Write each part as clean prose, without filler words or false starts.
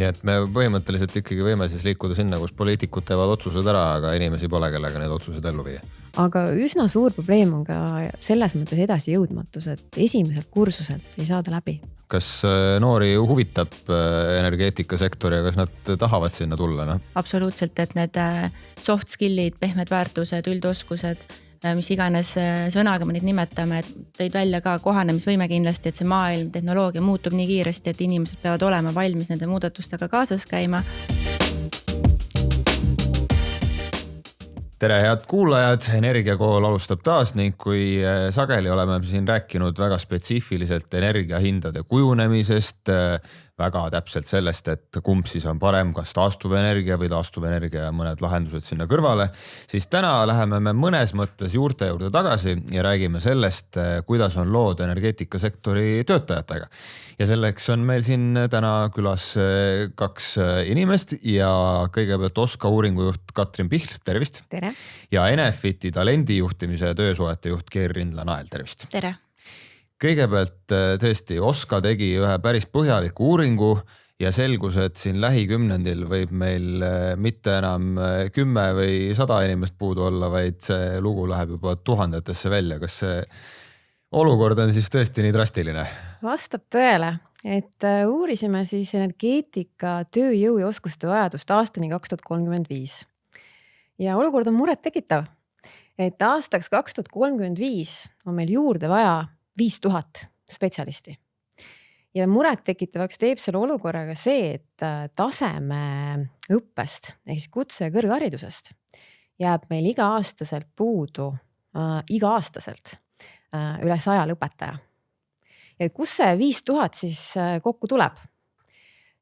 Nii et me põhimõtteliselt ikkagi võime siis liikuda sinna, kus poliitikud teevad otsused ära, aga inimesi pole, kellega need otsused ellu viia. Aga üsna suur probleem on ka selles mõttes edasi jõudmatus, et esimeselt kursuselt ei saada läbi. Kas noori huvitab energeetikasektori ja kas nad tahavad sinna tulla? No? Absoluutselt, et need soft skill'id, pehmed väärtused, üldoskused, mis iganes sõnaga me neid nimetame, et tõid välja ka kohanemisvõime kindlasti, et see maailm, tehnoloogia muutub nii kiiresti, et inimesed peavad olema valmis nende muudatustega kaasas käima. Tere, head kuulajad! Energiakool alustab taas ning kui sageli oleme siin rääkinud väga spetsiifiliselt energiahindade kujunemisest, väga täpselt sellest, et kumb siis on parem, kas taastuvenergia või taastuvenergia ja mõned lahendused sinna kõrvale, siis täna läheme me mõnes mõttes juurte juurde tagasi ja räägime sellest, kuidas on lood energeetikasektori töötajatega. Ja selleks on meil siin täna külas 2 inimest ja kõigepealt OSKA uuringujuht Katrin Pihl, tervist! Tere! Ja Enefiti talendijuhtimise ja töösuhete juht Keer Rindla-Nael, tervist! Tere! Kõigepealt tõesti OSKA tegi ühe päris põhjaliku uuringu ja selgus, et siin lähikümnendil võib meil mitte enam 10 või 100 inimest puudu olla, vaid see lugu läheb juba tuhandetesse välja. Kas see olukord on siis tõesti nii drastiline? Vastab tõele, et uurisime siis energeetika, tööjõu ja oskuste vajadust aastani 2035. Ja olukord on muret tekitav, et aastaks 2035 on meil juurde vaja 5000 spetsialisti. Ja muret tekitavaks teeb selle olukorraga see, et taseme õppest, ehk siis kutse- ja kõrgharidusest jääb meil iga-aastaselt puudu, üle 100 lõpetaja. Ja kus see 5000 siis kokku tuleb?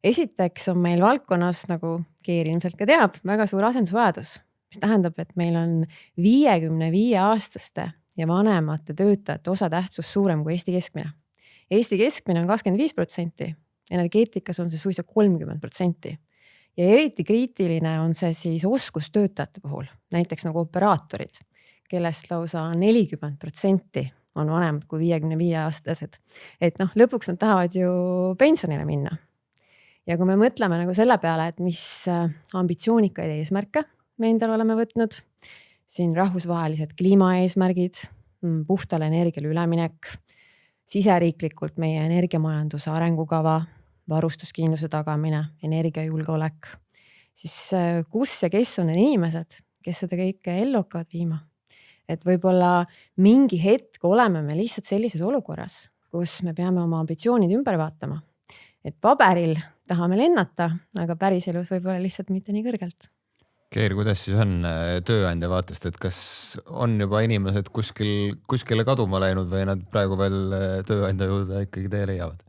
Esiteks on meil valdkonnas, nagu Keer ilmselt ka teab, väga suur asendusvajadus, mis tähendab, et meil on 55-aastaste ja vanemate töötajate osatähtsus suurem kui Eesti keskmine. Eesti keskmine on 25%, energeetikas on see suisa 30%. Ja eriti kriitiline on see siis oskustöötajate puhul, näiteks nagu operaatorid, kellest lausa 40% on vanemad kui 55-aastased. Et lõpuks nad tahavad ju pensionile minna. Ja kui me mõtleme nagu selle peale, et mis ambitsioonikaid eesmärke me endal oleme võtnud, siin rahvusvahelised kliimaeesmärgid, puhtale energiale üleminek, siseriiklikult meie energiamajanduse arengukava, varustuskindluse tagamine, energiajulgeolek, siis kus ja kes on need inimesed, kes seda kõike ellu hakkavad viima. Et võib-olla mingi hetk oleme me lihtsalt sellises olukorras, kus me peame oma ambitsioonid ümber vaatama. Et paberil tahame lennata, aga päriselus võib-olla lihtsalt mitte nii kõrgelt. Keer, kuidas siis on tööandja vaatest, et kas on juba inimesed kuskile kaduma läinud või nad praegu veel tööandja juurde ikkagi tee leiavad?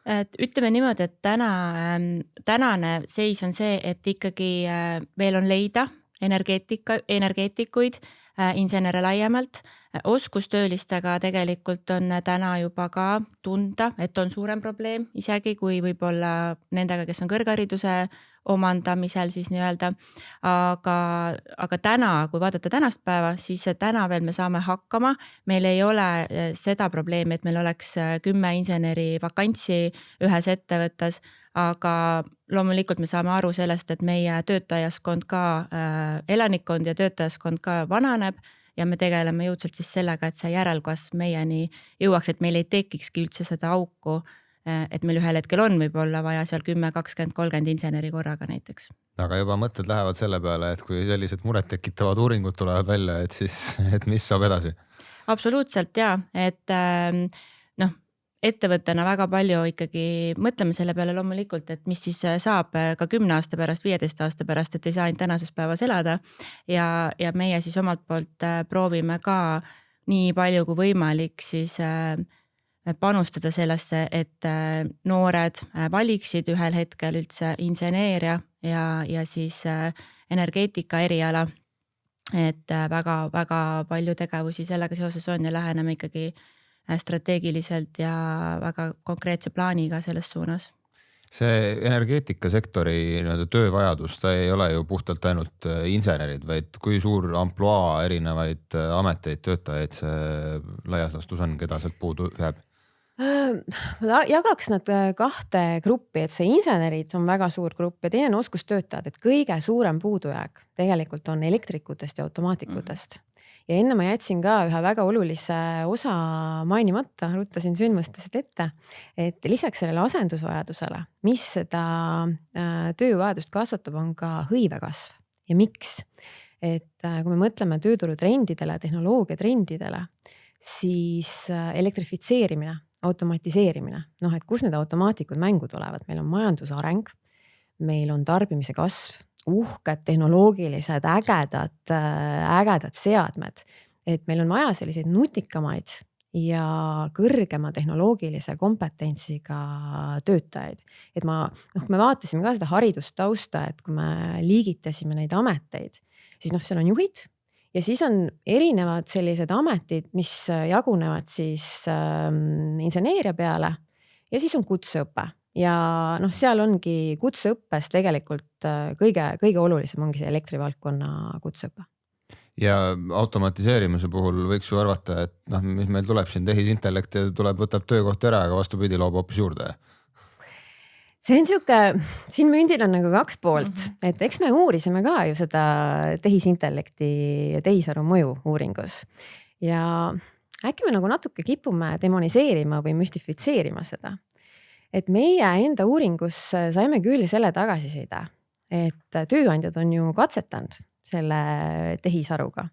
Et ütleme niimoodi, et tänane seis on see, et ikkagi veel on leida energeetikuid, insenere laiemalt. Oskustöölistega tegelikult on täna juba ka tunda, et on suurem probleem, isegi kui võib-olla nendega, kes on kõrghariduse omandamisel siis nii-öelda. Aga täna, kui vaadata tänast päeva, siis täna veel me saame hakkama. Meil ei ole seda probleemi, et meil oleks 10 inseneri vakantsi ühes ettevõttes, aga loomulikult me saame aru sellest, et meie töötajaskond ka, elanikkond ja töötajaskond ka vananeb ja me tegeleme jõudsalt siis sellega, et see järelkasv meieni jõuaks, et meil ei tekikski üldse seda auku, et meil ühel hetkel on võib-olla vaja seal 10, 20, 30 inseneri korraga näiteks. Aga juba mõtted lähevad selle peale, et kui sellised muret tekitavad uuringud tulevad välja, et siis et mis saab edasi? Absoluutselt ja, et ettevõttena väga palju ikkagi mõtleme selle peale loomulikult, et mis siis saab ka 10 aasta pärast, 15 aasta pärast, et ei saa ainult tänases päevas elada ja meie siis omalt poolt proovime ka nii palju kui võimalik siis panustada sellesse, et noored valiksid ühel hetkel üldse inseneeria ja siis energeetika eriala, et väga palju tegevusi sellega seoses on ja läheneme ikkagi strateegiliselt ja väga konkreetse plaaniga selles suunas. See energeetikasektori töövajadus, ta ei ole ju puhtalt ainult insenerid, vaid kui suur amploa erinevaid ameteid, töötajaid see laias laastus on, keda sealt puudu jääb? Ma jagaks nad kahte gruppi, et see insenerid on väga suur grupp ja teine on oskustöötajad, et kõige suurem puudujääk tegelikult on elektrikutest ja automaatikutest. Ja enne ma jätsin ka ühe väga olulise osa mainimata, ruttasin sündmustest ette, et lisaks sellele asendusvajadusele, mis seda tööjõuvajadust kasvatab, on ka hõive kasv. Ja miks? Et kui me mõtleme tööturu trendidele, tehnoloogia trendidele, siis elektrifitseerimine, automatiseerimine, et kus need automaatikud mängu tulevad, meil on majandusareng, meil on tarbimise kasv, uhked tehnoloogilised ägedad seadmed, et meil on vaja selliseid nutikamaid ja kõrgema tehnoloogilise kompetentsiga töötajaid. Et kui me vaatasime ka seda haridustausta, et kui me liigitasime neid ameteid, siis seal on juhid ja siis on erinevad sellised ametid, mis jagunevad siis inseneeria peale ja siis on kutseõpe. Ja seal ongi kutseõppes tegelikult kõige olulisem ongi see elektrivaldkonna kutseõpe. Ja automatiseerimise puhul võiks ju arvata, et mis meil tuleb siin tehisintellekt ja võtab töökohti ära, aga vastupidi loob hoopis juurde. See on siin mündil on nagu kaks poolt, et eks me uurisime ka ju seda tehisintellekti ja tehisaru mõju uuringus. Ja äkki me nagu natuke kipume demoniseerima või müstifitseerima seda. Et meie enda uuringus saime küll selle tagasiside, et tööandjad on ju katsetanud selle tehisaruga.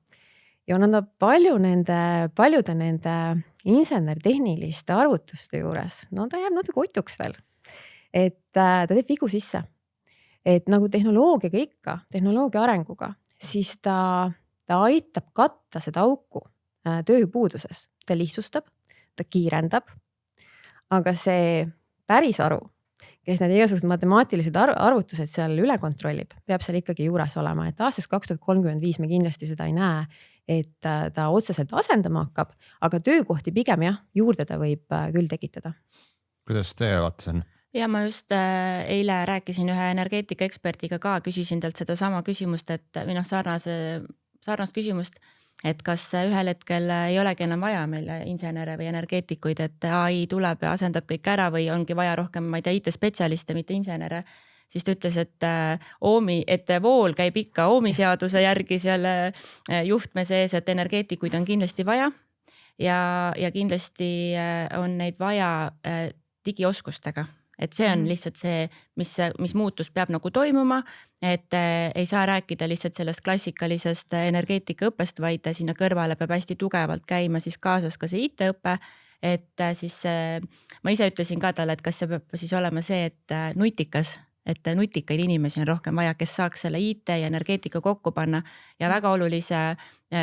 Ja nad on paljude nende insener-tehniliste arvutuste juures, ta jääb natuke otuks veel. Et ta teeb vigu sisse. Et nagu tehnoloogiaga ikka, tehnoloogia arenguga, siis ta aitab katta seda auku tööpuuduses. Ta lihtsustab, ta kiirendab, aga see päris aru, kes need igasugused matemaatilised arvutused seal üle kontrollib, peab seal ikkagi juures olema, et aastaks 2035 me kindlasti seda ei näe, et ta otseselt asendama hakkab, aga töökohti pigem juurde ta võib küll tekitada. Kuidas teie vaates on? Ja ma just eile rääkisin ühe energeetika ekspertiga ka, küsisin talt seda sama küsimust, et sarnast küsimust, et kas ühel hetkel ei olegi enam vaja meile insenere või energeetikuid, et AI tuleb ja asendab kõik ära või ongi vaja rohkem, ma ei tea, IT-spetsialiste, mitte insenere. Siis ta ütles, et vool käib ikka Ohmi seaduse järgi seal juhtme sees, et energeetikuid on kindlasti vaja ja kindlasti on neid vaja digioskustega. Et see on lihtsalt see, mis muutus peab nagu toimuma, et ei saa rääkida lihtsalt sellest klassikalisest energeetikaõppest, vaid sinna kõrvale peab hästi tugevalt käima siis kaasas ka see IT-õppe, et siis ma ise ütlesin ka talle, et kas see peab siis olema see, et nutikaid inimesi on rohkem vaja, kes saaks selle IT ja energeetika kokku panna ja väga olulise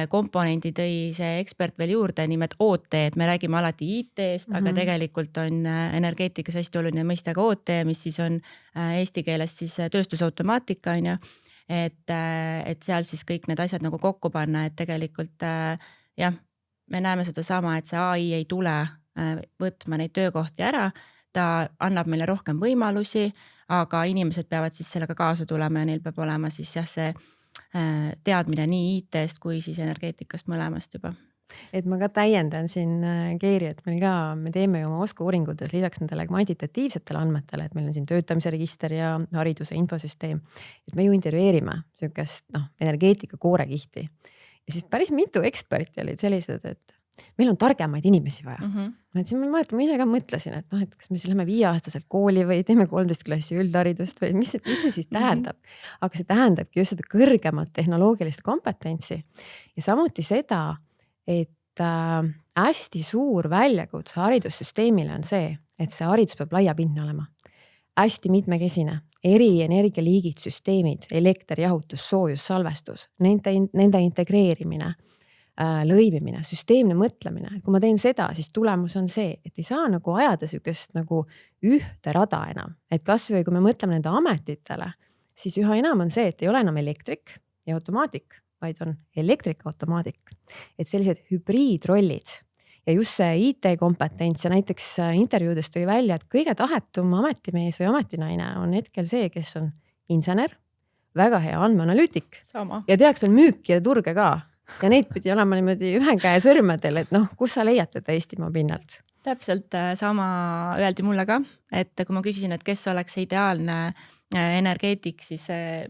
komponendi tõi see ekspert veel juurde, nimelt OT, et me räägime alati IT-st, aga tegelikult on energeetikas hästi oluline mõiste ka OT, mis siis on eesti keeles siis tööstusautomaatika, et seal siis kõik need asjad nagu kokku panna, et tegelikult me näeme seda sama, et see AI ei tule võtma neid töökohti ära, ta annab meile rohkem võimalusi, aga inimesed peavad siis sellega kaasa tulema ja neil peab olema siis see teadmine nii IT-st kui siis energeetikast mõlemast juba. Et ma ka täiendan siin Keeri, et me teeme ju oma oskuuuringutes lisaks nendele kvantitatiivsetele andmetele, et meil on siin töötamise register ja hariduse infosüsteem, et me ju intervjueerime sükest energeetika koorekihti. Ja siis päris mitu eksperti olid sellised, et meil on targemaid inimesi vaja. Et siis ma mäletan, ma ise ka mõtlesin, et kas me siis lähme 5-aastaselt kooli või teeme 13 klassi üldharidust või mis see siis tähendab. Aga see tähendabki just seda kõrgemat tehnoloogilist kompetentsi ja samuti seda, et hästi suur väljakutse haridussüsteemile on see, et see haridus peab laiapindne olema. Hästi mitmekesine, eri energialiigid, süsteemid, elekter, jahutus, soojus, salvestus, nende integreerimine, lõimimine, süsteemne mõtlemine. Kui ma teen seda, siis tulemus on see, et ei saa nagu ajada sükest nagu ühte rada enam. Et kas või kui me mõtleme nende ametitele, siis üha enam on see, et ei ole enam elektrik ja automaatik, vaid on elektrik-automaatik. Et sellised hübriidrollid ja just see IT-kompetents ja näiteks intervjuudest tuli välja, et kõige tahetum ametimees või ametinaine on hetkel see, kes on insener, väga hea andmeanalüütik ja teaks veel müüki ja turge ka. Ja neid pidi olema niimoodi ühe käe sõrmedel, et kus sa leiad teda Eestimaa pinnalt. täpselt sama öeldi mulle ka, et kui ma küsisin, et kes oleks see ideaalne energeetik, siis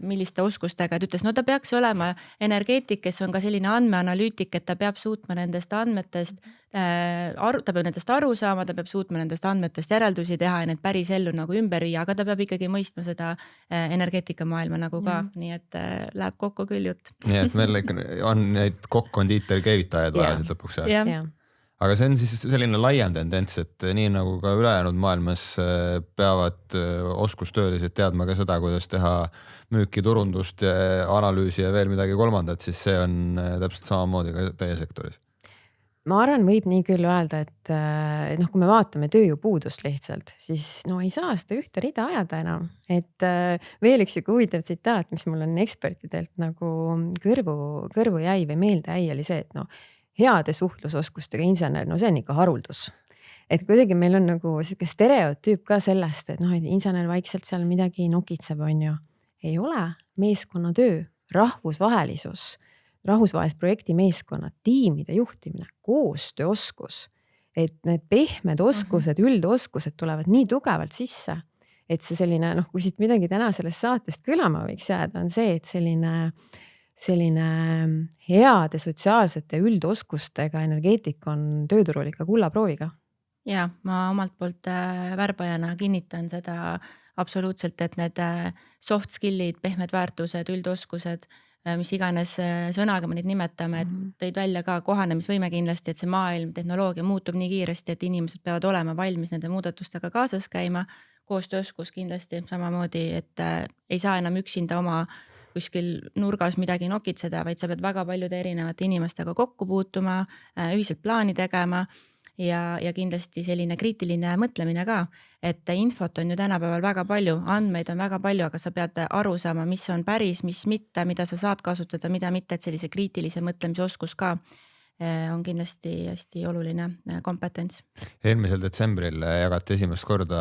milliste oskustega, et ütles, no ta peaks olema energeetik, kes on ka selline andmeanalüütik, et ta peab suutma nendest andmetest ta peab nendest aru saama, ta peab suutma nendest andmetest järeldusi teha ja need päris ellu nagu ümber viia, aga ta peab ikkagi mõistma seda energeetikamaailma nagu ka, nii et läheb kokku küll jutt. Nii et meil ikka on neid kokk-kondiiteri keevitajaid vaja siis lõpuks. Aga see on siis selline laiem tendents, et nii nagu ka ülejäänud maailmas peavad oskustöölised teadma ka seda, kuidas teha müüki, turundust, analüüsi ja veel midagi kolmandat, siis see on täpselt samamoodi ka teie sektoris. Ma arvan, võib nii küll öelda, et kui me vaatame tööjõupuudust lihtsalt, siis ei saa seda ühte rida ajada enam. Et veel üks huvitav tsitaat, mis mul on ekspertidelt nagu kõrvu jäi või meelde jäi, oli see, et heade suhtlusoskustega insener, see on ikka haruldus. Et kuidagi meil on nagu selline stereotüüp ka sellest, et et insener vaikselt seal midagi nokitseb, on ju. Ei ole, meeskonnatöö, rahvusvahelisus, rahvusvahelist projekti meeskonnad, tiimide juhtimine, koostööoskus, et need pehmed oskused, üldoskused tulevad nii tugevalt sisse, et see selline, kui siit midagi täna sellest saatest kõlama võiks jääda, on see, et selline heade sotsiaalsete üldoskustega energeetik on tööturul ikka kullaprooviga. Ja ma omalt poolt värbajana kinnitan seda absoluutselt, et need soft skill'id, pehmed väärtused, üldoskused, mis iganes sõnaga me neid nimetame, et tõid välja ka kohanemisvõime kindlasti, et see maailm, tehnoloogia muutub nii kiiresti, et inimesed peavad olema valmis nende muudatustega kaasas käima. Koostööoskus kindlasti samamoodi, et ei saa enam üksinda oma kuskil nurgas midagi nokitseda, vaid sa pead väga paljude erinevate inimestega kokku puutuma, ühiselt plaani tegema ja kindlasti selline kriitiline mõtlemine ka, et infot on ju tänapäeval väga palju, andmeid on väga palju, aga sa pead aru saama, mis on päris, mis mitte, mida sa saad kasutada, mida mitte, et sellise kriitilise mõtlemise oskus ka on kindlasti hästi oluline kompetents. Eelmisel detsembril jagati esimest korda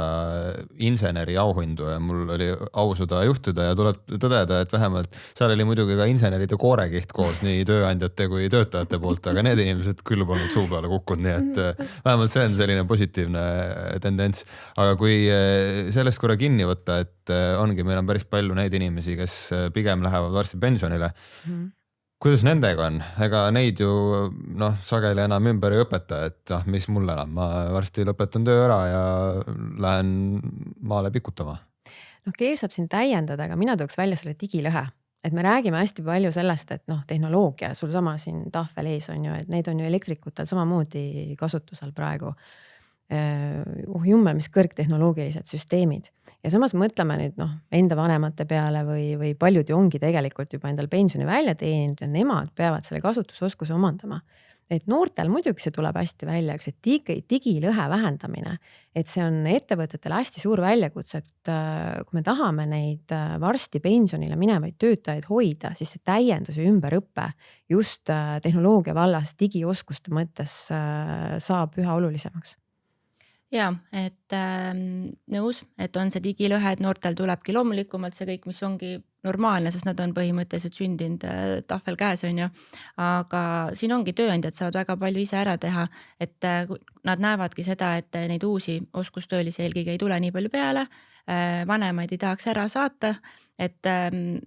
inseneri auhindu ja mul oli au seda juhtida ja tuleb tõdeda, et vähemalt seal oli muidugi ka inseneride koorekiht koos nii tööandjate kui töötajate poolt, aga need inimesed küll polnud suu peale kukkunud, nii et vähemalt see on selline positiivne tendents. Aga kui sellest korra kinni võtta, et ongi, meil on päris palju neid inimesi, kes pigem lähevad varsti pensionile. Kuidas nendega on? Ega neid ju sageli enam ümber ei õpeta, et mis mul enam, ma varsti lõpetan töö ära ja lähen maale pikutama. Keir saab siin täiendada, aga mina tooks välja selle digilõhe. Et me räägime hästi palju sellest, et tehnoloogia, sul sama siin tahvel ees on ju, et neid on ju elektrikutel samamoodi kasutusel praegu. Jummel, mis kõrgtehnoloogilised süsteemid. Ja samas mõtleme nüüd enda vanemate peale või paljud ju ongi tegelikult juba endal pensioni välja teeninud ja nemad peavad selle kasutusoskuse omandama. Et noortel muidugi see tuleb hästi välja, et digilõhe vähendamine, et see on ettevõtetele hästi suur väljakutse, et kui me tahame neid varsti pensionile minevaid töötajaid hoida, siis see täiendus ja ümberõppe just tehnoloogia vallas digioskuste mõttes saab üha olulisemaks. Ja, et nõus, et on see digilõhe, et noortel tulebki loomulikumalt see kõik, mis ongi normaalne, sest nad on põhimõtteliselt sündinud tahvel käes on ju, aga siin ongi tööandjad saavad väga palju ise ära teha, et nad näevadki seda, et neid uusi oskustöölisi eelkõige ei tule nii palju peale, vanemaid ei tahaks ära saata, et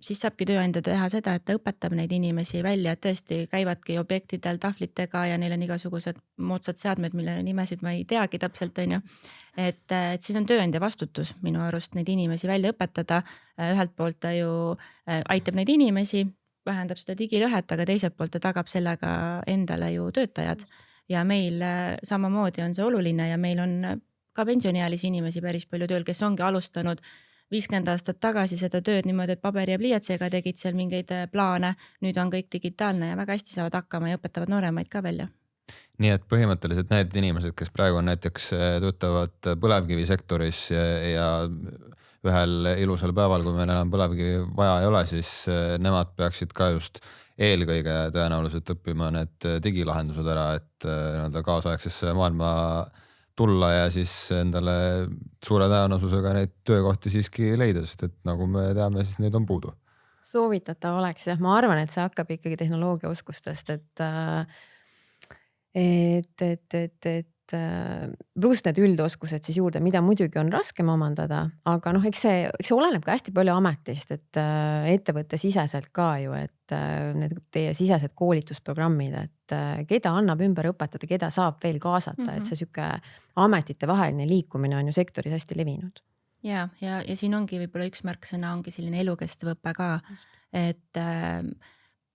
siis saabki tööandja teha seda, et ta õpetab neid inimesi välja, et tõesti käivadki objektidel tahvlitega ja neil on igasugused moodsad seadmed, mille nimesid ma ei teagi täpselt on ju. Et siis on tööandja vastutus minu arust neid inimesi välja õpetada, ühelt poolt ta ju aitab neid inimesi, vähendab seda digilõhet, aga teiselt poolt ta tagab sellega endale ju töötajad ja meil samamoodi on see oluline ja meil on ka pensioniealisi inimesi päris palju tööl, kes ongi alustanud 50 aastat tagasi seda tööd niimoodi, et paberi ja pliiatsiga tegid seal mingeid plaane, nüüd on kõik digitaalne ja väga hästi saavad hakkama ja õpetavad nooremaid ka välja. Nii et põhimõtteliselt need inimesed, kes praegu näiteks töötavad põlevkivisektoris ja ühel ilusal päeval, kui meil enam põlevkivi vaja ei ole, siis nemad peaksid ka just eelkõige tõenäoliselt õppima need digilahendused ära, et kaasaegsesse maailma tulla ja siis endale suure tõenäosusega neid töökohti siiski leida, sest et nagu me teame, siis neid on puudu. Soovitatav oleks, jah, ma arvan, et see hakkab ikkagi tehnoloogia oskustest, et pluss need üldoskused siis juurde, mida muidugi on raskem omandada, aga noh, eks see oleneb ka hästi palju ametist, et ettevõtte siseselt ka ju, et need teie sisesed koolitusprogrammid, et keda annab ümber õpetada, keda saab veel kaasata, et see sihuke ametite vaheline liikumine on ju sektoris hästi levinud. Ja siin ongi võib-olla üks märksõna ongi selline elukestev õpe ka, et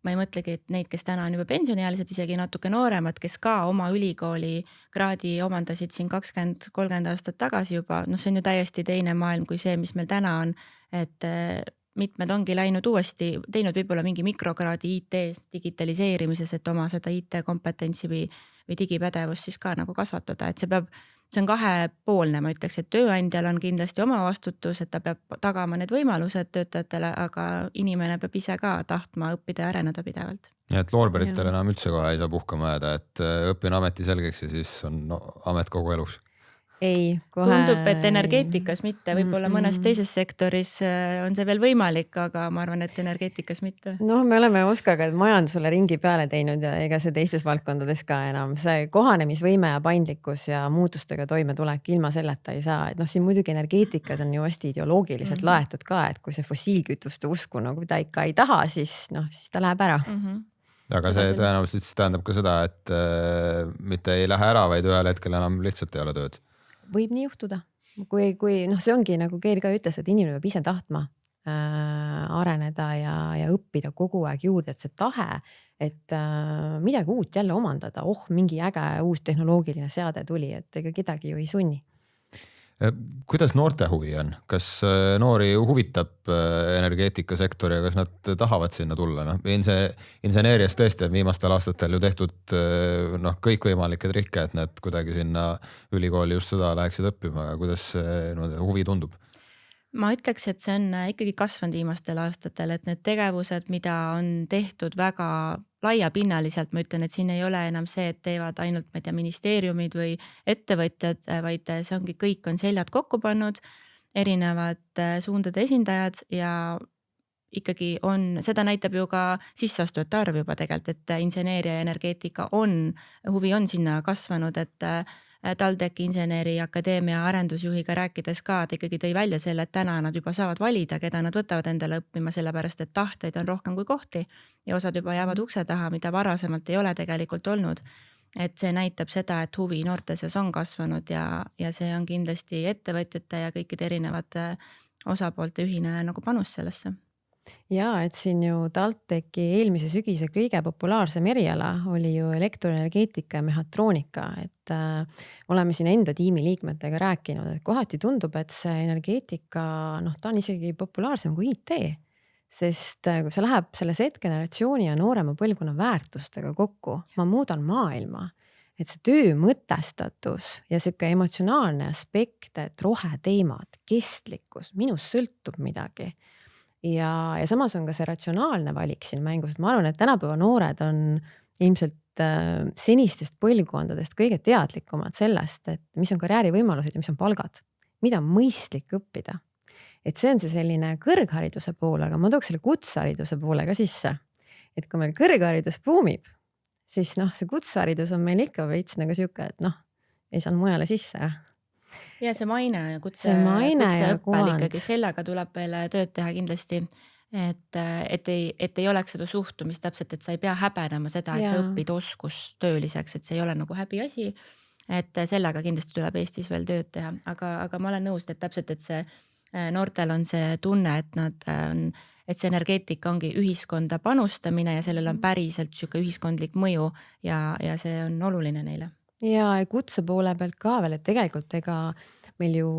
ma ei mõtlegi, et neid, kes täna on juba pensioniealised, isegi natuke nooremad, kes ka oma ülikooli kraadi omandasid siin 20-30 aastat tagasi juba, noh, see on ju täiesti teine maailm kui see, mis meil täna on, et mitmed ongi läinud uuesti, teinud võib-olla mingi mikrokraadi IT-s, digitaliseerimises, et oma seda IT-kompetentsi või digipädevust siis ka nagu kasvatada, et see on kahepoolne, ma ütleks, et tööandjal on kindlasti oma vastutus, et ta peab tagama need võimalused töötajatele, aga inimene peab ise ka tahtma õppida ja areneda pidevalt. Ja et loorberitel enam üldse kohe ei saa puhkama jääda, et õpin ameti selgeks ja siis on amet kogu elus. Ei, kohe... Tundub, et energeetikas mitte, võib-olla mõnes teises sektoris on see veel võimalik, aga ma arvan, et energeetikas mitte. Noh, me oleme Oskaga majandusele ringi peale teinud ja ega see teistes valdkondades ka enam. See kohanemisvõime ja paindlikkus ja muutustega toimetulek ilma selleta ei saa. Et noh, siin muidugi energeetikas on ju hästi ideoloogiliselt laetud ka, et kui see fossiilkütuste usku nagu ta ikka ei taha, siis ta läheb ära. Aga see tõenäoliselt tähendab ka seda, et mitte ei lähe ära, vaid ühel hetkel enam lihtsalt ei ole tööd. Võib nii juhtuda, kui noh, see ongi nagu Keir ka ütles, et inimene peab ise tahtma areneda ja õppida kogu aeg juurde, et see tahe, et midagi uut jälle omandada, mingi äge uus tehnoloogiline seade tuli, et ega kedagi ju ei sunni. Kuidas noorte huvi on? Kas noori huvitab energeetikasektor ja kas nad tahavad sinna tulla? No, inseneerias tõesti on viimastel aastatel ju tehtud kõikvõimalikke trikke, et nad kuidagi sinna ülikooli just seda läheksid õppima, aga kuidas huvi tundub? Ma ütleks, et see on ikkagi kasvanud viimastel aastatel, et need tegevused, mida on tehtud väga laiapinnaliselt, ma ütlen, et siin ei ole enam see, et teevad ainult, ma ei tea, ministeeriumid või ettevõtjad, vaid see ongi kõik on seljad kokku pannud, erinevad suundade esindajad ja ikkagi seda näitab ju ka sisseastujate arv juba tegelikult, et inseneeria ja energeetika huvi on sinna kasvanud, et TalTechi Inseneri Akadeemia arendusjuhiga rääkides ka, ta ikkagi tõi välja selle, et täna nad juba saavad valida, keda nad võtavad endale õppima, sellepärast et tahteid on rohkem kui kohti ja osad juba jäävad ukse taha, mida varasemalt ei ole tegelikult olnud. Et see näitab seda, et huvi noorte seas on kasvanud ja see on kindlasti ettevõtjate ja kõikide erinevate osapoolte ühine nagu panus sellesse. Ja, et siin ju TalTechi eelmise sügise kõige populaarsem eriala oli ju elektroenergeetika ja mehhatroonika, et oleme siin enda tiimi liikmetega rääkinud, et kohati tundub, et see energeetika, ta on isegi populaarsem kui IT, sest kui see läheb selle Z-generatsiooni ja noorema põlvkonna väärtustega kokku, ma muudan maailma, et see töö mõtestatus ja siuke emotsionaalne aspekt, et roheteemad, kestlikkus, minust sõltub midagi. Ja samas on ka see ratsionaalne valik siin mängus, et ma arvan, et tänapäeva noored on ilmselt senistest põlvkondadest kõige teadlikumad sellest, et mis on karjäärivõimalused ja mis on palgad, mida on mõistlik õppida. Et see on see selline kõrghariduse poole, aga ma tooks selle kutsehariduse poole ka sisse. Et kui meil kõrgharidus buumib, siis see kutseharidus on meil ikka veits nagu siuke, et ei saanud mujale sisse. Ja see maine ja kutseõppel ikkagi sellega tuleb veel tööd teha kindlasti, et ei oleks seda suhtumist täpselt, et sa ei pea häbenema seda, et sa õpid oskustööliseks, et see ei ole nagu häbiasi, et sellega kindlasti tuleb Eestis veel tööd teha, aga ma olen nõus, et täpselt, et see noortel on see tunne, et see energeetika ongi ühiskonda panustamine ja sellel on päriselt siuke ühiskondlik mõju ja see on oluline neile. Ja kutse poole pealt ka veel, et tegelikult meil ju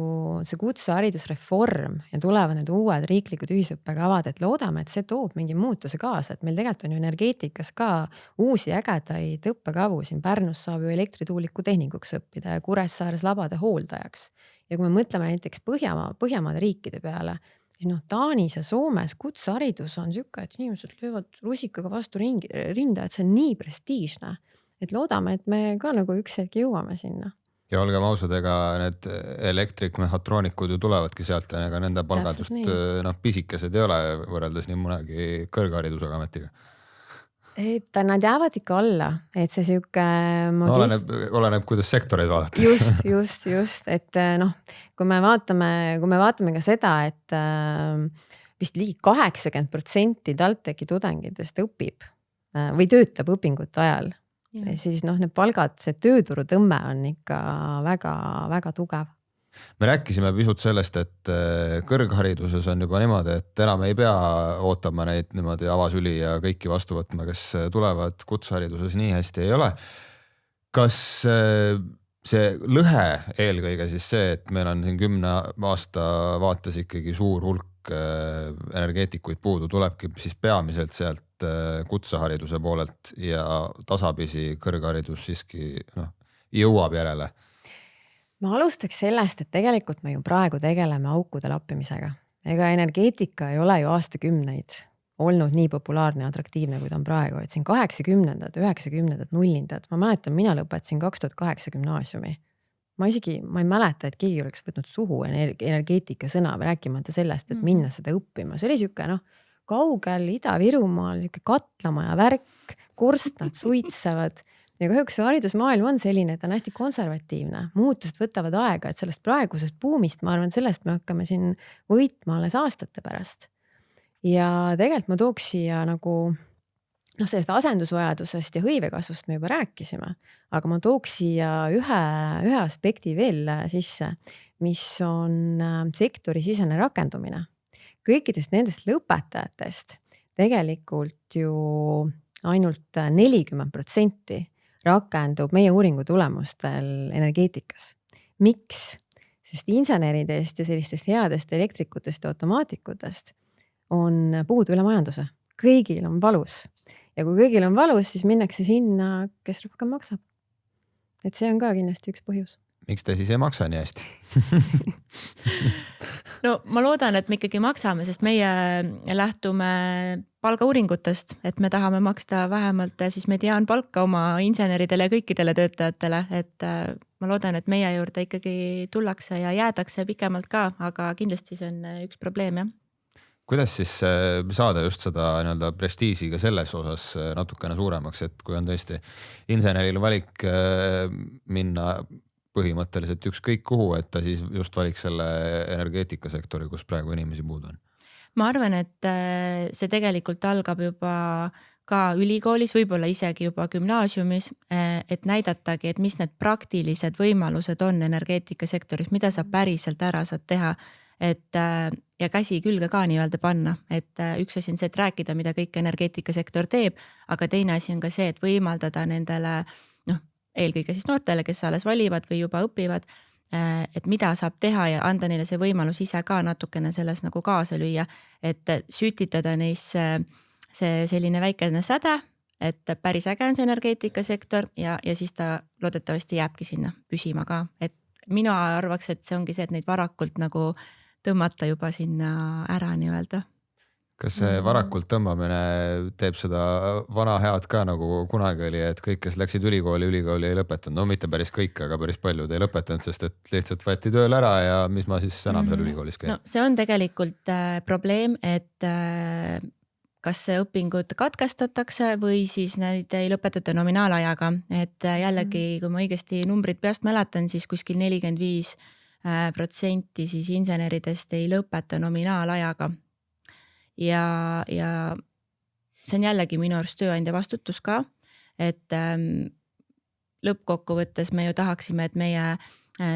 see kutseharidusreform ja tulevad need uued riiklikud ühisõppekavad, et loodame, et see toob mingi muutuse kaasa, et meil tegelikult on ju energeetikas ka uusi ägedaid õppekavu, siin Pärnus saab ju elektrituuliku tehnikuks õppida ja Kuressaares labade hooldajaks. Ja kui me mõtleme näiteks Põhjamaade riikide peale, siis Taanis ja Soomes kutseharidus on siuke, et inimesed löövad rusikaga vastu rinda, et see on nii prestiižne. Et loodame, et me ka nagu üks hetk jõuame sinna. Ja olgem ausad, ega need elektrik-mehhatroonikud ju tulevadki sealt, ega nende palgadust pisikesed ei ole võrreldes nii mõnegi kõrgharidusega ametiga. Nad jäävad ikka alla, et see sihuke oleneb, kuidas sektoreid vaadata. just, et noh, kui me vaatame ka seda, et vist ligi 80% TalTechi tudengitest õpib või töötab õpingute ajal. Ja siis need palgad, see tööturutõmme on ikka väga tugev. Me rääkisime pisut sellest, et kõrghariduses on juba niimoodi, et enam ei pea ootama neid niimoodi avasüli ja kõiki vastu võtma, kes tulevad, kutsehariduses nii hästi ei ole. Kas see lõhe eelkõige siis see, et meil on siin 10 aasta vaates ikkagi suur hulk energeetikuid puudu, tulebki siis peamiselt sealt kutsehariduse poolelt ja tasapisi kõrgharidus siiski jõuab järele? Ma alustaks sellest, et tegelikult me ju praegu tegeleme aukude lappimisega. Ega energeetika ei ole ju aastakümneid olnud nii populaarne ja atraktiivne, kui ta on praegu. Et siin 80-ndad, 90-ndad, 0-ndad. Ma mäletan, mina lõpetasin 2008 gümnaasiumi. Ma ei mäleta, et keegi oleks võtnud suhu energeetika sõna või rääkimata sellest, et minna seda õppima. See oli siuke kaugel Ida-Virumaal, katlamaja värk, korstnad suitsevad. Ja kahjuks see haridusmaailm on selline, et on hästi konservatiivne. Muutused võtavad aega, et sellest praegusest buumist, ma arvan, sellest me hakkame siin võitma alles aastate pärast. Ja tegelikult ma tooks siia sellest asendusvajadusest ja hõivekasvust me juba rääkisime, aga ma tooks siia ühe aspekti veel sisse, mis on sektori sisene rakendumine. Kõikidest nendest lõpetajatest tegelikult ju ainult 40% rakendub meie uuringu tulemustel energeetikas. Miks? Sest inseneridest ja sellistest headest elektrikutest ja automaatikutest on puudu üle majanduse. Kõigil on valus. Ja kui kõigil on valus, siis minnakse sinna, kes rohkem maksab. Et see on ka kindlasti üks põhjus. Miks te siis ei maksa nii hästi? No ma loodan, et me ikkagi maksame, sest meie lähtume palgauuringutest, et me tahame maksta vähemalt siis mediaanpalka oma inseneridele ja kõikidele töötajatele, et ma loodan, et meie juurde ikkagi tullakse ja jäädakse pikemalt ka, aga kindlasti see on üks probleem, jah. Kuidas siis saada just seda prestiižiga selles osas natukene suuremaks, et kui on tõesti inseneril valik minna põhimõtteliselt ükskõik kuhu, et ta siis just valiks selle energeetikasektori, kus praegu inimesi puudu on? Ma arvan, et see tegelikult algab juba ka ülikoolis, võib-olla isegi juba gümnaasiumis, et näidatagi, et mis need praktilised võimalused on energeetikasektoris, mida sa päriselt ära saad teha, et ja käsi külge ka nii-öelda panna, et üks asi on see, et rääkida, mida kõik energeetikasektor teeb, aga teine asi on ka see, et võimaldada nendele eelkõige siis noortele, kes alles valivad või juba õpivad, et mida saab teha ja anda neile see võimalus ise ka natukene selles kaasa lüüa, et sütitada neisse see selline väikene säde, et päris äge on see energeetikasektor ja siis ta loodetavasti jääbki sinna püsima ka. Et mina arvaks, et see ongi see, et neid varakult tõmmata juba sinna ära nii-öelda. Kas see varakult tõmbamine teeb seda vana head ka nagu kunagi oli, et kõik, kes läksid ülikooli ei lõpetanud, no mitte päris kõik, aga päris paljud ei lõpetanud, sest et lihtsalt võeti tööl ära ja mis ma siis enam seal ülikoolis käin? No see on tegelikult probleem, et kas õpingud katkestatakse või siis neid ei lõpetata nominaalajaga, et jällegi, kui ma õigesti numbrid peast mäletan, siis kuskil 45% siis inseneridest ei lõpeta nominaalajaga. Ja see on jällegi minu arust tööandja vastutus ka, et lõppkokkuvõttes me ju tahaksime, et meie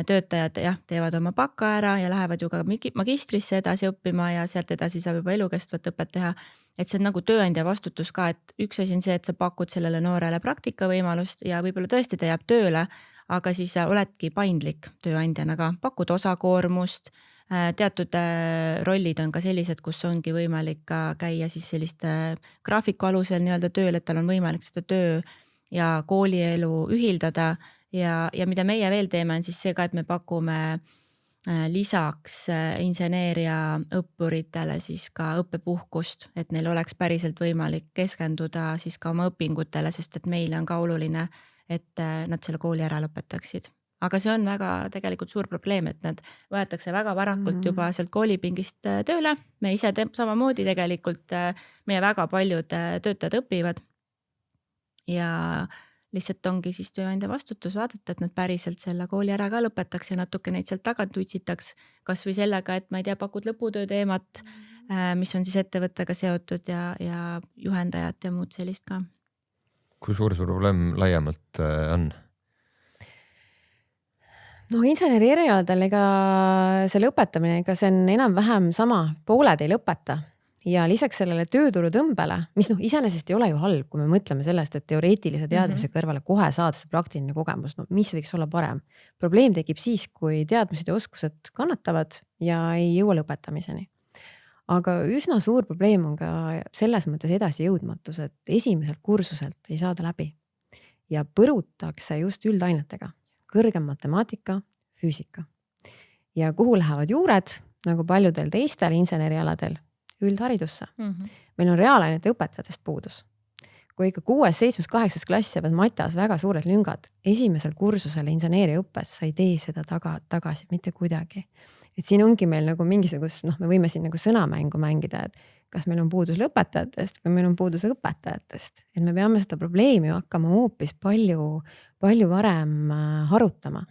töötajad teevad oma baka ära ja lähevad ju ka magistrisse edasi õppima ja sealt edasi saab juba elukestvat õpet teha. Et see on tööandja vastutus ka, et üks asi on see, et sa pakud sellele noorele praktikavõimalust ja võib-olla tõesti ta jääb tööle, aga siis oledki paindlik tööandjana ka, pakud osakoormust, teatud rollid on ka sellised, kus ongi võimalik ka käia siis selliste graafiku alusel nii-öelda tööl, et tal on võimalik seda töö ja koolielu ühildada ja mida meie veel teeme, on siis see ka, et me pakume lisaks inseneeria õppuritele siis ka õppepuhkust, et neil oleks päriselt võimalik keskenduda siis ka oma õpingutele, sest et meile on ka oluline, et nad selle kooli ära lõpetaksid. Aga see on väga tegelikult suur probleem, et nad võetakse väga varakult juba sealt koolipingist tööle. Me ise samamoodi tegelikult, meie väga paljud töötajad õpivad ja lihtsalt ongi siis tööandja vastutus vaadata, et nad päriselt selle kooli ära ka lõpetaks ja natuke neid sealt tagant utsitaks. Kas või sellega, et ma ei tea, pakud lõputöö teemat, mis on siis ettevõttega seotud ja juhendajat ja muud sellist ka. Kui suur see probleem laiemalt on? No inseneri erialadel ega see lõpetamine, ega see on enam-vähem sama, pooled ei lõpeta. Ja lisaks sellele tööturu tõmbele, mis iseenesest ei ole ju halb, kui me mõtleme sellest, et teoreetilise teadmise kõrvale kohe saada see praktiline kogemus, mis võiks olla parem. Probleem tekib siis, kui teadmised ja oskused kannatavad ja ei jõua lõpetamiseni. Aga üsna suur probleem on ka selles mõttes edasi jõudmatus, et esimeselt kursuselt ei saada läbi. Ja põrutakse just üldainetega, kõrgem matemaatika, füüsika. Ja kuhu lähevad juured, nagu paljudel teistel insenerialadel, üldharidusse. Meil on reaalainete õpetajatest puudus. Kui ikka 6., 7., 8. klass jäävad matas väga suured lüngad, esimesel kursusel inseneeria õppes sa ei tee seda tagasi, mitte kuidagi. Et siin ongi meil nagu mingisugust, me võime siin nagu sõnamängu mängida, et kas meil on puudus lõpetajatest või meil on puudus õpetajatest. Et me peame seda probleemi hakkama hoopis palju varem harutama.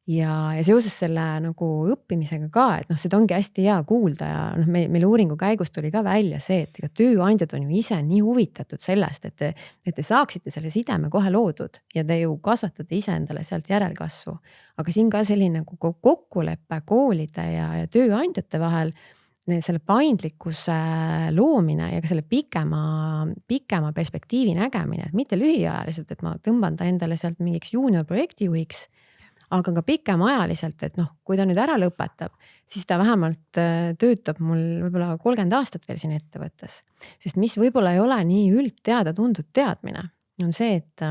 Ja seoses selle nagu õppimisega ka, et seda ongi hästi hea kuulda ja meil uuringu käigus tuli ka välja see, et ega tööandjad on ju ise nii huvitatud sellest, et te saaksite selle sideme kohe loodud ja te ju kasvatate ise endale sealt järelkasvu. Aga siin ka selline nagu kokkulepe koolide ja tööandjate vahel, selle paindlikkuse loomine ja ka selle pikema perspektiivi nägemine, et mitte lühiajaliselt, et ma tõmban ta endale sealt mingiks juunior projektijuhiks, aga ka pikemaajaliselt, et kui ta nüüd ära lõpetab, siis ta vähemalt töötab mul võib-olla 30 aastat veel siin ettevõttes. Sest mis võib-olla ei ole nii üldteada tundud teadmine, on see, et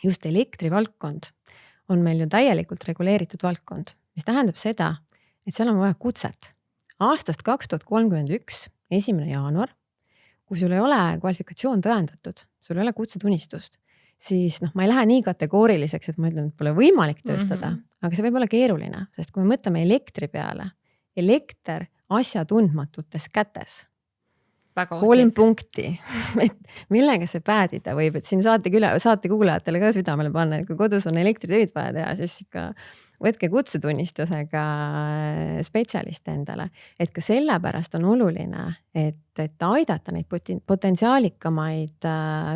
just elektrivaldkond on meil ju täielikult reguleeritud valdkond, mis tähendab seda, et seal on vaja kutset. Aastast 2031, 1. jaanuar, kui sul ei ole kvalifikatsioon tõendatud, sul ei ole kutsetunnistust, siis ma ei lähe nii kategooriliseks, et ma ütlen, et pole võimalik töötada, aga see võib olla keeruline, sest kui me mõtleme elektri peale, elekter asja tundmatutes kätes, 3 punkti, et millega see päädida võib, et siin saate kuulajatele ka südamele panna, et kui kodus on elektritööd vaja teha, siis ikka võtke kutsetunnistusega spetsialiste endale, et ka sellepärast on oluline, et aidata neid potentsiaalikamaid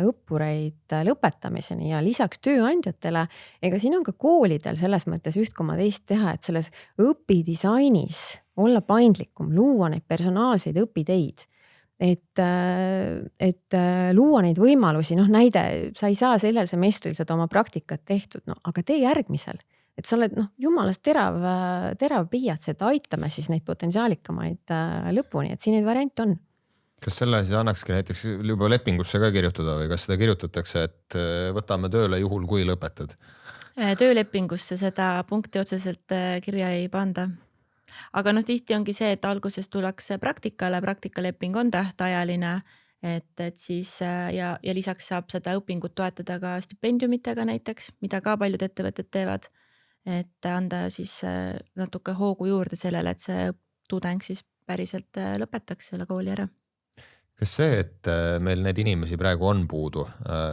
õppureid lõpetamiseni ja lisaks tööandjatele, ega siin on ka koolidel selles mõttes 1,2 teha, et selles õpidisainis olla paindlikum, luua neid personaalseid õpiteid. Et luua neid võimalusi, näide, sa ei saa sellel semestril seda oma praktikat tehtud, aga tee järgmisel. Et sa oled jumalast terav piiats, et aitame siis neid potentsiaalikamaid lõpuni, et siin neid variant on. Kas selle siis annakski näiteks juba lepingusse ka kirjutada või kas seda kirjutatakse, et võtame tööle juhul, kui lõpetad? Töölepingusse seda punkti otseselt kirja ei panda. Aga tihti ongi see, et alguses tullakse praktikaleping on tähtajaline, et siis ja lisaks saab seda õpingut toetada ka stipendiumitega näiteks, mida ka paljud ettevõtted teevad, et anda siis natuke hoogu juurde sellele, et see tudeng siis päriselt lõpetaks selle kooli ära. Kas see, et meil neid inimesi praegu on puudu,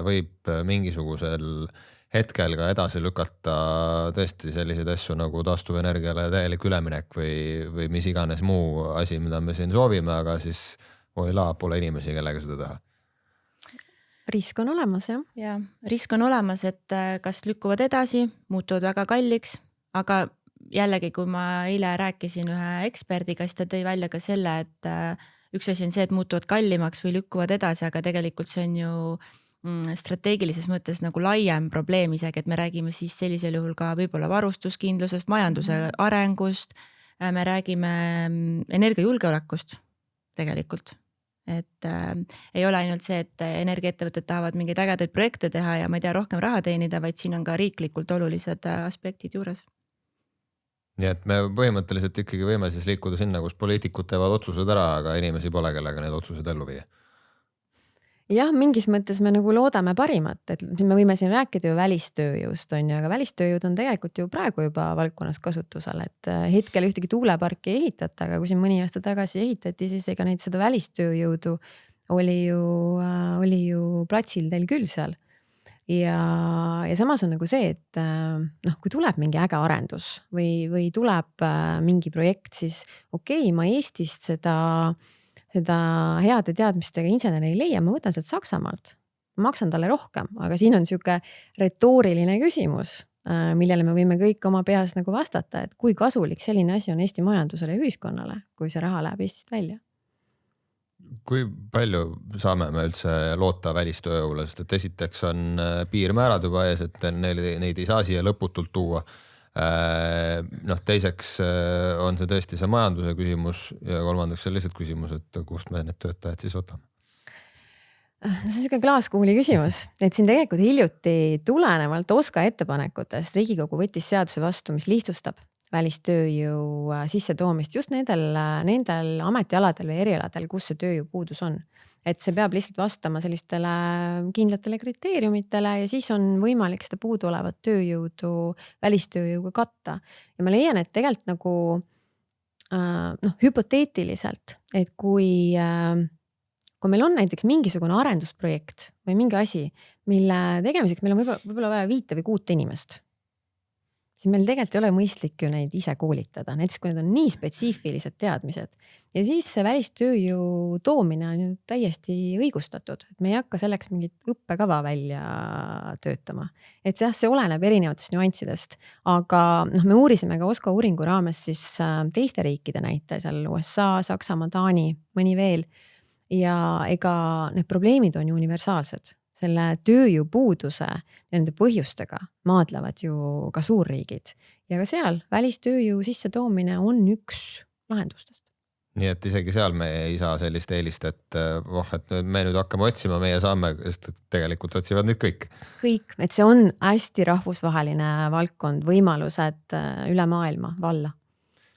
võib mingisugusel hetkel ka edasi lükata tõesti selliseid asju nagu taastuvenergiale täielik üleminek või mis iganes muu asi, mida me siin soovime, aga siis pole inimesi, kellega seda teha? Risk on olemas, jah. Ja, risk on olemas, et kas lükkuvad edasi, muutuvad väga kalliks, aga jällegi, kui ma eile rääkisin ühe eksperdiga, siis ta tõi välja ka selle, et üks asi on see, et muutuvad kallimaks või lükkuvad edasi, aga tegelikult see on ju strateegilises mõttes nagu laiem probleem isegi, et me räägime siis sellisel juhul ka võib-olla varustuskindlusest, majanduse arengust, me räägime energiajulgeolekust tegelikult. Et ei ole ainult see, et energiaettevõtted tahavad mingeid ägedaid projekte teha ja ma ei tea, rohkem raha teenida, vaid siin on ka riiklikult olulised aspektid juures. Nii et me põhimõtteliselt ikkagi võime siis liikuda sinna, kus poliitikud teevad otsused ära, aga inimesi pole, kellega need otsused ellu viia. Jah, mingis mõttes me nagu loodame parimat, et me võime siin rääkida ju välistööjõust on ju, aga välistööjõud on tegelikult ju praegu juba valdkonnas kasutusel, et hetkel ühtegi tuuleparki ei ehitata, aga kui siin mõni aasta tagasi ehitati, siis ega neid seda välistööjõudu oli ju platsil teil küll seal. ja samas on nagu see, et noh, kui tuleb mingi äge arendus või tuleb mingi projekt, siis okei, ma Eestist seda heade teadmistega inseneri ei leia, ma võtan sealt Saksamaalt. Ma maksan talle rohkem, aga siin on siuke retooriline küsimus, millele me võime kõik oma peas nagu vastata, et kui kasulik selline asi on Eesti majandusele ja ühiskonnale, kui see raha läheb Eestist välja. Kui palju saame me üldse loota välistööjõule, sest et esiteks on piirmäärad juba ees, et neid ei saa siia lõputult tuua. Noh, teiseks on see tõesti see majanduse küsimus ja kolmandaks on lihtsalt küsimus, et kust me need töötajad siis võtame. No see on siuke klaaskuuli küsimus, et siin tegelikult hiljuti tulenevalt OSKA ettepanekutest Riigikogu võttis seaduse vastu, mis lihtsustab välistööjõu sissetoomist just nendel ametialadel või erialadel, kus see tööjõupuudus on. Et see peab lihtsalt vastama sellistele kindlatele kriteeriumitele ja siis on võimalik seda puudu olevat tööjõudu välistööjõuga katta. Ja ma leian, et tegelikult nagu hüpoteetiliselt, et kui meil on näiteks mingisugune arendusprojekt või mingi asi, mille tegemiseks meil on võib-olla vaja 5 või 6 inimest, siis meil tegelikult ei ole mõistlik ju neid ise koolitada, näiteks kui need on nii spetsiifilised teadmised. Ja siis see välistööjõu toomine on ju täiesti õigustatud, et me ei hakka selleks mingit õppekava välja töötama. Et see oleneb erinevatest nüanssidest, aga me uurisime ka OSKA uuringu raames siis teiste riikide näite, seal USA, Saksamaa, Taani, mõni veel. Ja ega need probleemid on ju universaalsed. Selle tööjõupuuduse ja nende põhjustega maadlevad ju ka suurriigid. Ja ka seal välistööjõu sisse toomine on üks lahendustest. Nii et isegi seal me ei saa sellist eelist, et et me nüüd hakkame otsima, meie saame, sest tegelikult otsivad nüüd kõik. Kõik, et see on hästi rahvusvaheline valdkond, võimalused üle maailma valla.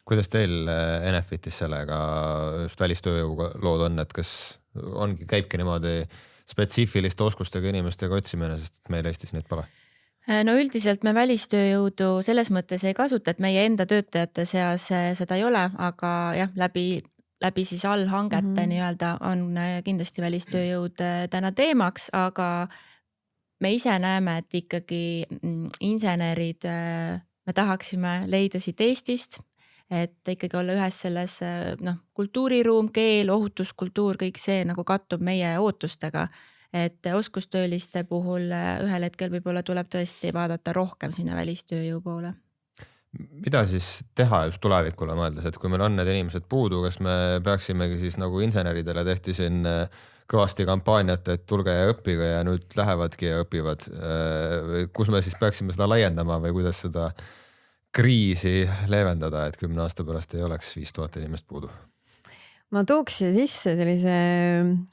Kuidas teil Enefit'is sellega just välistööjõuga lood on, et kas käibki niimoodi spetsiifiliste oskustega inimestega otsimine, sest meil Eestis neid pole? No üldiselt me välistööjõudu selles mõttes ei kasuta, et meie enda töötajate seas seda ei ole, aga jah, läbi siis allhangete nii-öelda on kindlasti välistööjõud täna teemaks, aga me ise näeme, et ikkagi insenerid me tahaksime leida siit Eestist, et ikkagi olla ühes selles kultuuriruum, keel, ohutuskultuur, kõik see nagu kattub meie ootustega, et oskustööliste puhul ühel hetkel võib-olla tuleb tõesti vaadata rohkem sinna välistööjõu poole. Mida siis teha just tulevikule mõeldes, et kui meil on need inimesed puudu, kas me peaksimegi siis nagu inseneridele tehti siin kõvasti kampaaniat, et tulge ja õppige ja nüüd lähevadki ja õpivad. Kus me siis peaksime seda laiendama või kuidas seda kriisi leevendada, et 10 aasta pärast ei oleks 5000 inimest puudu? Ma tooks sisse sellise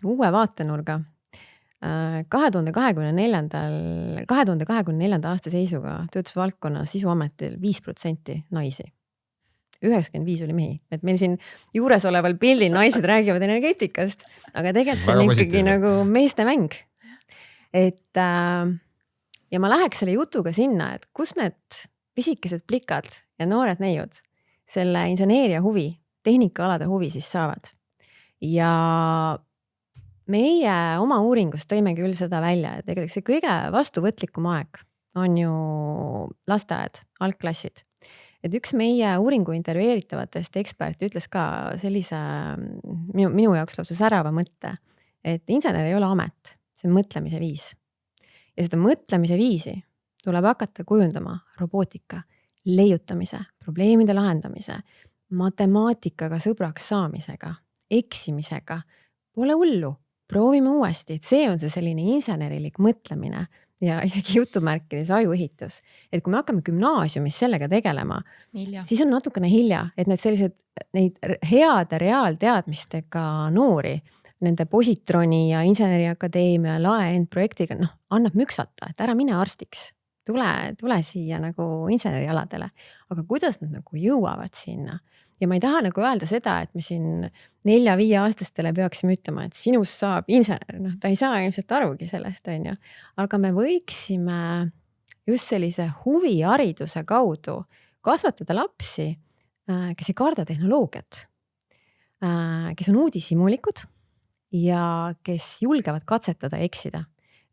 uue vaatenurga. 2024. aasta seisuga töötusvaldkonna sisuametil 5% naisi. 95 oli mehi, et meil siin juures oleval pildil naised räägivad energeetikast, aga tegelikult see on ikkagi nagu meeste mäng. Et ja ma läheks selle jutuga sinna, et kus need pisikesed plikad ja noored neiud selle inseneeria huvi, tehnikaalade huvi siis saavad. Ja meie oma uuringus tõime küll seda välja, et tegelikult see kõige vastuvõtlikum aeg on ju lasteaed, algklassid. Et üks meie uuringu intervjueeritavatest eksperti ütles ka sellise minu jaoks lausa särava mõtte, et insener ei ole amet, see on mõtlemise viis. Ja seda mõtlemise viisi tuleb hakata kujundama robootika, leiutamise, probleemide lahendamise, matemaatikaga sõbraks saamisega, eksimisega. Pole hullu, proovime uuesti, et see on see selline insenerilik mõtlemine ja isegi jutumärkides ajuehitus. Et kui me hakkame gümnaasiumis sellega tegelema, siis on natukene hilja, et neid heade reaalteadmistega noori, nende Positroni ja Inseneriakadeemia lae-end projektiga annab müksata, et ära mine arstiks. Tule siia nagu insenerialadele, aga kuidas nad nagu jõuavad sinna? Ja ma ei taha nagu öelda seda, et me siin 4-5 aastastele peaksime ütlema, et sinust saab insener, ta ei saa ilmselt arugi sellest, on ju. Aga me võiksime just sellise huvihariduse kaudu kasvatada lapsi, kes ei karda tehnoloogiat, kes on uudishimulikud ja kes julgevad katsetada ja eksida.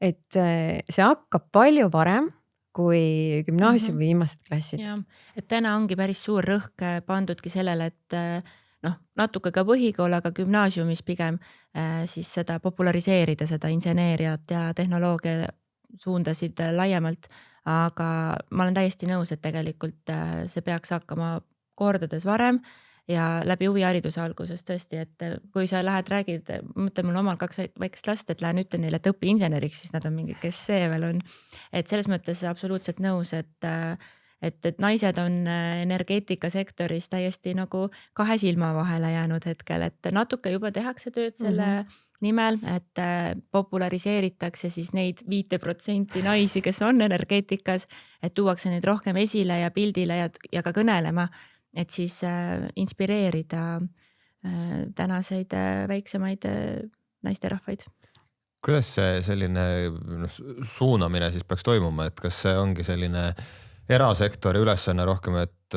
et see hakkab palju varem kui gümnaasiumi viimased klassid. Ja, et täna ongi päris suur rõhk pandudki sellele, et natuke ka põhikool, aga gümnaasiumis pigem siis seda populariseerida, seda inseneeriat ja tehnoloogia suundasid laiemalt. Aga ma olen täiesti nõus, et tegelikult see peaks hakkama kordades varem ja läbi huvihariduse alguses tõesti, et kui sa lähed, räägid, mõtlen mul omal 2 väikest last, et lähen ütlen neile, et õpi inseneriks, siis nad on mingi, kes see veel on. Et selles mõttes absoluutselt nõus, et naised on energeetikasektoris täiesti nagu 2 silma vahele jäänud hetkel, et natuke juba tehakse tööd selle nimel, et populariseeritakse siis neid 5% naisi, kes on energeetikas, et tuuakse neid rohkem esile ja pildile ja ka kõnelema, et siis inspireerida tänaseid väiksemaid naisterahvaid. Kuidas see selline suunamine siis peaks toimuma, et kas see ongi selline erasektori ülesanne rohkem, et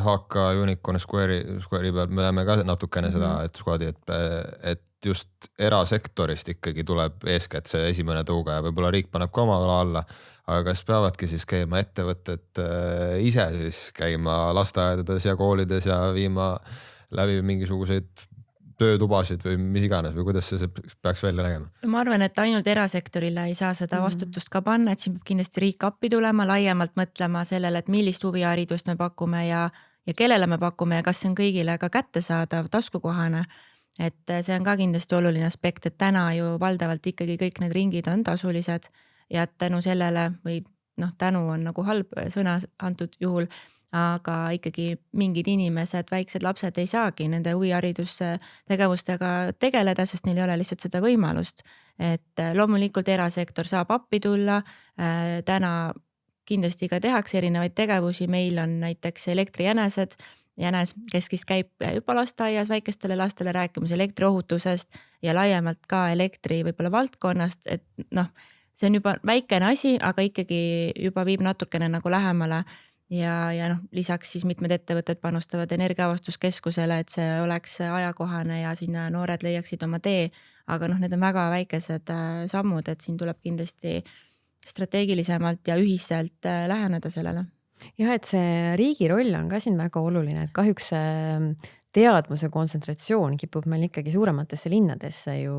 HK Unicorn Square'i peal me näeme ka natukene seda, et Squadi, et just erasektorist ikkagi tuleb eeskätt see esimene tõuge ja võib-olla riik paneb ka oma alla, aga kas peavadki siis käima ettevõtted ise siis käima lasteaedades ja koolides ja viima läbi mingisuguseid töötubasid või mis iganes või kuidas see peaks välja nägema? Ma arvan, et ainult erasektorile ei saa seda vastutust ka panna, et siin peab kindlasti riik appi tulema, laiemalt mõtlema sellele, et millist huviharidust me pakume ja kellele me pakume ja kas see on kõigile ka kättesaadav, taskukohane. Et see on ka kindlasti oluline aspekt, et täna ju valdavalt ikkagi kõik need ringid on tasulised ja tänu sellele või tänu on nagu halb sõna antud juhul, aga ikkagi mingid inimesed, väiksed lapsed ei saagi nende huviharidustegevustega tegeleda, sest neil ei ole lihtsalt seda võimalust. Et loomulikult erasektor saab appi tulla, täna kindlasti ka tehakse erinevaid tegevusi, meil on näiteks elektrijänes, kes siis käib juba lasteaias väikestele lastele rääkimas elektriohutusest ja laiemalt ka elektri võib-olla valdkonnast, et see on juba väikene asi, aga ikkagi juba viib natukene nagu lähemale ja lisaks siis mitmed ettevõtted panustavad energiaavastuskeskusele, et see oleks ajakohane ja sinna noored leiaksid oma tee, aga need on väga väikesed sammud, et siin tuleb kindlasti strateegilisemalt ja ühiselt läheneda sellele. Ja, et see riigi roll on ka siin väga oluline, et kahjuks teadmuse kontsentratsioon kipub meil ikkagi suurematesse linnadesse ju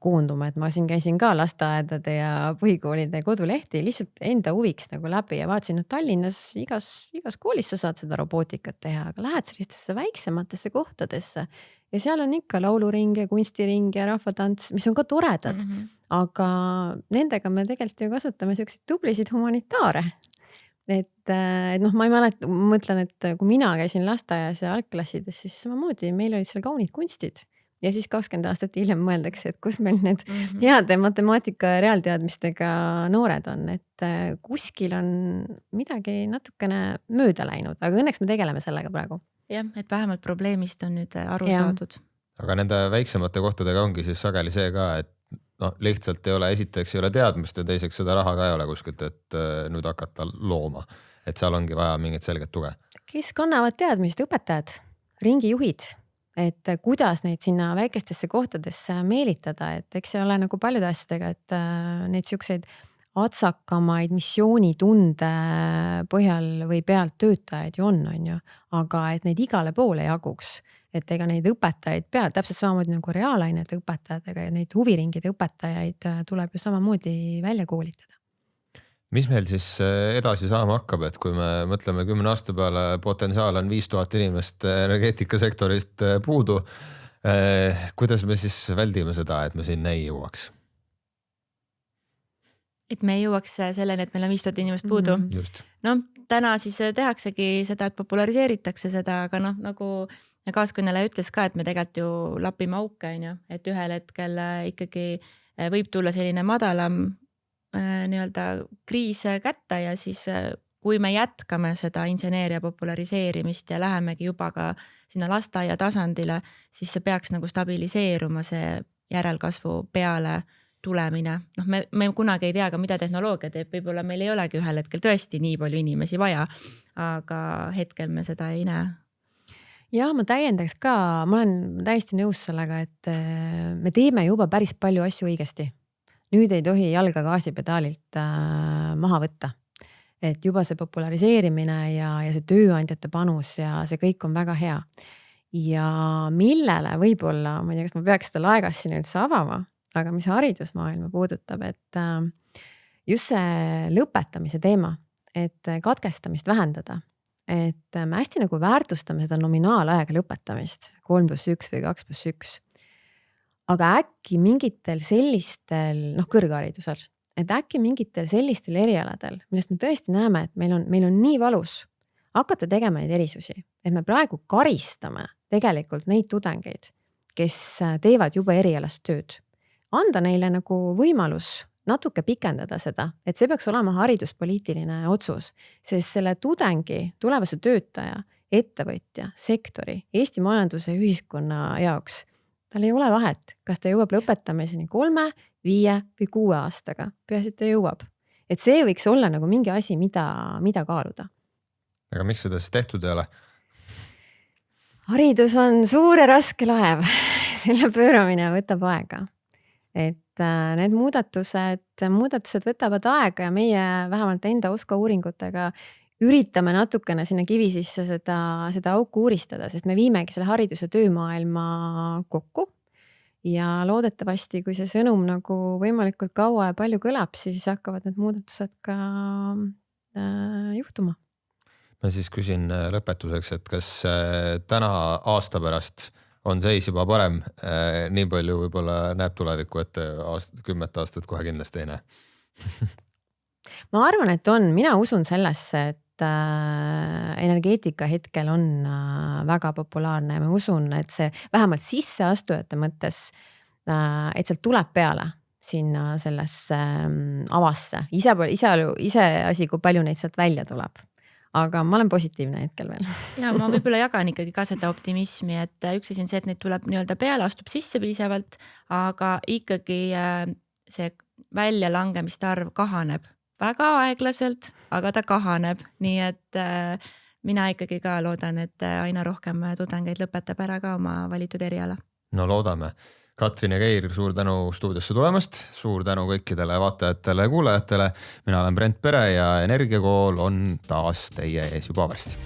koonduma, et ma siin käisin ka lasteaedade ja põhikoolide kodulehti lihtsalt enda huviks nagu läbi ja vaatasin, et Tallinnas igas koolis sa saad seda robootikat teha, aga lähed sellistesse väiksematesse kohtadesse ja seal on ikka lauluring ja kunstiring ja rahvatants, mis on ka toredad, aga nendega me tegelikult ju kasutame selliseid tublisid humanitaare. Et ma ei mäleta, ma mõtlen, et kui mina käisin lasteaias ja algklassides, siis samamoodi meil olid seal kaunid kunstid ja siis 20 aastat hiljem mõeldakse, et kus meil need heade matemaatika ja reaalteadmistega noored on, et kuskil on midagi natukene mööda läinud, aga õnneks me tegeleme sellega praegu. Jah, et vähemalt probleemist on nüüd aru saadud. Aga nende väiksemate kohtadega ongi siis sageli see ka, et lihtsalt esiteks ei ole teadmist ja teiseks seda raha ka ei ole kuskilt, et nüüd hakata looma. Et seal ongi vaja mingit selget tuge. Kes kannavad teadmist? Õpetajad, ringijuhid, et kuidas neid sinna väikestesse kohtadesse meelitada, et eks see ole nagu paljude asjadega, et neid siukseid atsakamaid missioonitunde põhjal või pealt töötajaid ju on ju, aga et neid igale poole jaguks. Et ega neid õpetajaid peab täpselt samamoodi nagu reaalainete õpetajatega ja neid huviringide õpetajaid tuleb ju samamoodi välja koolitada. Mis meil siis edasi saama hakkab, et kui me mõtleme 10 aasta peale, potentsiaal on 5000 inimest energeetikasektorist puudu, kuidas me siis väldime seda, et me sinna ei jõuaks? Et me ei jõuaks selleni, et meil on 5000 inimest puudu. Just. Täna siis tehaksegi seda, et populariseeritakse seda, aga nagu kaaskõneleja ütles ka, et me tegelikult ju lapime auke, et ühel hetkel ikkagi võib tulla selline madalam kriis kätte ja siis kui me jätkame seda inseneeria populariseerimist ja lähemegi juba ka sinna lasteaia tasandile, siis see peaks nagu stabiliseeruma see järelkasvu peale tulemine. Me kunagi ei tea ka, mida tehnoloogia teeb, võib-olla meil ei olegi ühel hetkel tõesti nii palju inimesi vaja, aga hetkel me seda ei näe. Ja ma täiendaks ka, ma olen täiesti nõus sellega, et me teeme juba päris palju asju õigesti. nüüd ei tohi jalga gaasipedaalilt maha võtta. Et juba see populariseerimine ja see tööandjate panus ja see kõik on väga hea. Ja millele võib-olla, ma ei tea, kas ma peaks seda laegast siin üldse avama, aga mis haridusmaailma puudutab, et just see lõpetamise teema, et katkestamist vähendada. Et me hästi nagu väärtustame seda nominaalaega lõpetamist 3+1 või 2+1. Aga äkki mingitel sellistel, kõrgharidusel, et äkki mingitel sellistel erialadel, millest me tõesti näeme, et meil on nii valus hakata tegema neid erisusi, et me praegu karistame tegelikult neid tudengeid, kes teevad juba erialast tööd. Anda neile nagu võimalus natuke pikendada seda, et see peaks olema hariduspoliitiline otsus, sest selle tudengi, tulevase töötaja, ettevõtja, sektori, Eesti majanduse ja ühiskonna jaoks, tal ei ole vahet, kas ta jõuab lõpetamiseni 3, 5 või 6 aastaga. Peaasi, et ta jõuab. Et see võiks olla nagu mingi asi, mida kaaluda. Aga miks seda siis tehtud ei ole? Haridus on suur ja raske laev. Selle pööramine võtab aega. Et need muudatused võtavad aega ja meie vähemalt enda OSKA uuringutega üritame natukene sinna kivi sisse seda auku uuristada, sest me viimegi selle hariduse töömaailma kokku ja loodetavasti, kui see sõnum nagu võimalikult kaua ja palju kõlab, siis hakkavad need muudatused ka juhtuma. Ma siis küsin lõpetuseks, et kas täna aasta pärast on seis juba parem, nii palju võib-olla näeb tulevikku, et 10 aastat kohe kindlasti ei näe? Ma arvan, et on. Mina usun sellesse, et energeetika hetkel on väga populaarne ja ma usun, et see vähemalt sisseastujate mõttes, et sealt tuleb peale sinna sellesse avasse. Ise asi, kui palju neid sealt välja tuleb. Aga ma olen positiivne hetkel veel. Ja ma võib-olla jagan ikkagi ka seda optimismi, et üks asi on see, et neid tuleb nii-öelda peale, astub sisse piisavalt, aga ikkagi see väljalangemiste arv kahaneb väga aeglaselt, aga ta kahaneb. Nii et mina ikkagi ka loodan, et aina rohkem tudengeid lõpetab ära ka oma valitud eriala. No loodame. Katrin ja Keir, suur tänu stuudiosse tulemast, suur tänu kõikidele vaatajatele ja kuulajatele. Mina olen Brent Pere ja Energiakool on taas teie ees juba varsti.